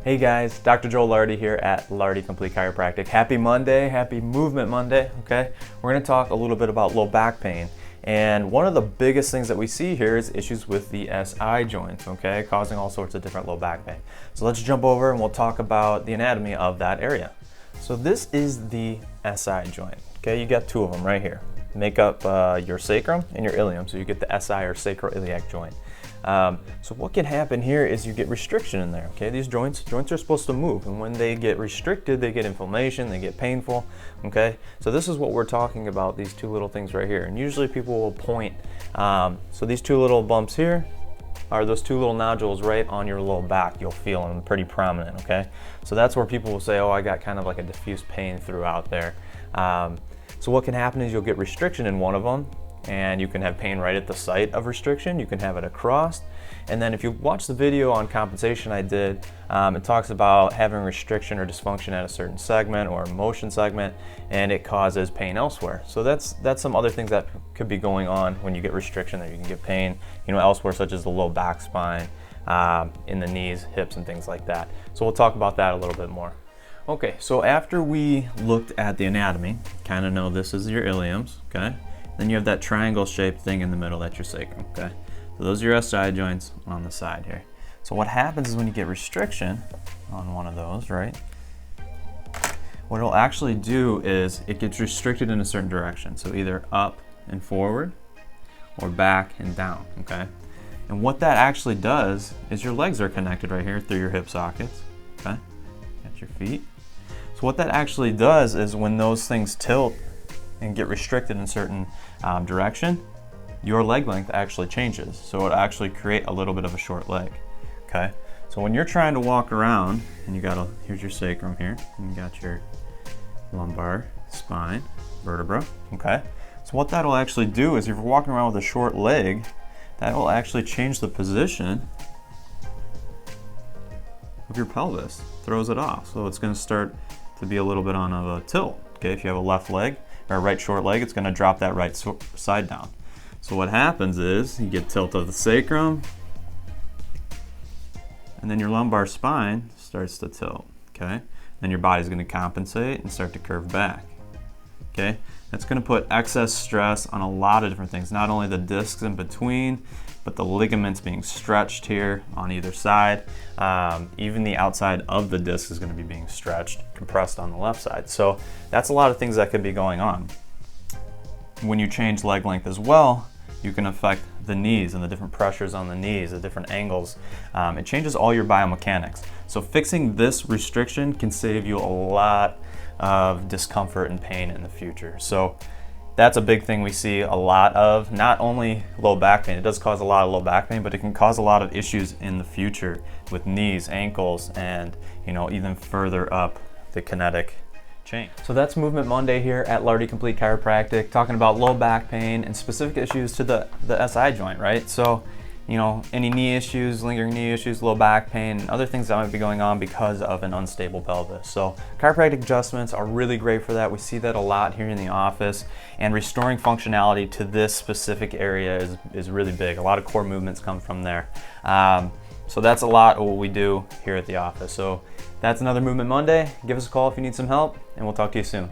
Hey guys, Dr. Joel Lardy here at Lardy Complete Chiropractic. Happy Monday, happy Movement Monday, okay? We're gonna talk a little bit about low back pain. And one of the biggest things that we see here is issues with the SI joints, okay? Causing all sorts of different low back pain. So let's jump over and we'll talk about the anatomy of that area. So this is the SI joint, okay? You got two of them right here. Make up your sacrum and your ilium, so you get the SI or sacroiliac joint. So what can happen here is you get restriction in there, okay? These joints are supposed to move, and when they get restricted, they get inflammation, they get painful, okay? So this is what we're talking about, these two little things right here. And usually people will point, so these two little bumps here are those two little nodules right on your low back. You'll feel them pretty prominent, okay? So that's where people will say, oh, I got kind of like a diffuse pain throughout there. So what can happen is you'll get restriction in one of them, and you can have pain right at the site of restriction. You can have it across. And then if you watch the video on compensation I did, it talks about having restriction or dysfunction at a certain segment or motion segment, and it causes pain elsewhere. So that's some other things that could be going on when you get restriction, that you can get pain, elsewhere, such as the low back spine, in the knees, hips, and things like that. So we'll talk about that a little bit more. Okay, so after we looked at the anatomy, kind of know this is your iliums, okay? Then you have that triangle-shaped thing in the middle, that's your sacrum, okay? So those are your SI joints on the side here. So what happens is when you get restriction on one of those, right? What it'll actually do is it gets restricted in a certain direction. So either up and forward or back and down, okay? And what that actually does is your legs are connected right here through your hip sockets, okay? Got your feet. So what that actually does is when those things tilt and get restricted in a certain direction, your leg length actually changes. So it actually create a little bit of a short leg, okay? So when you're trying to walk around, and here's your sacrum here, and you got your lumbar, spine, vertebra, okay? So what that'll actually do is if you're walking around with a short leg, that will actually change the position of your pelvis, throws it off. So it's gonna start to be a little bit on a tilt, okay? If you have a left leg, or a right short leg, it's gonna drop that right side down. So what happens is you get tilt of the sacrum, and then your lumbar spine starts to tilt, okay? Then your body's gonna compensate and start to curve back, okay? That's gonna put excess stress on a lot of different things, not only the discs in between, but the ligaments being stretched here on either side. Even the outside of the disc is gonna be being stretched, compressed on the left side. So that's a lot of things that could be going on. When you change leg length as well, you can affect the knees and the different pressures on the knees, the different angles. It changes all your biomechanics. So fixing this restriction can save you a lot of discomfort and pain in the future. So that's a big thing we see a lot of, not only low back pain. It does cause a lot of low back pain, but it can cause a lot of issues in the future with knees, ankles, and even further up the kinetic chain. So that's Movement Monday here at Lardy Complete Chiropractic, talking about low back pain and specific issues to the SI joint, right? So any knee issues, lingering knee issues, low back pain, and other things that might be going on because of an unstable pelvis. So chiropractic adjustments are really great for that. We see that a lot here in the office, and restoring functionality to this specific area is really big. A lot of core movements come from there. So that's a lot of what we do here at the office. So that's another Movement Monday. Give us a call if you need some help, and we'll talk to you soon.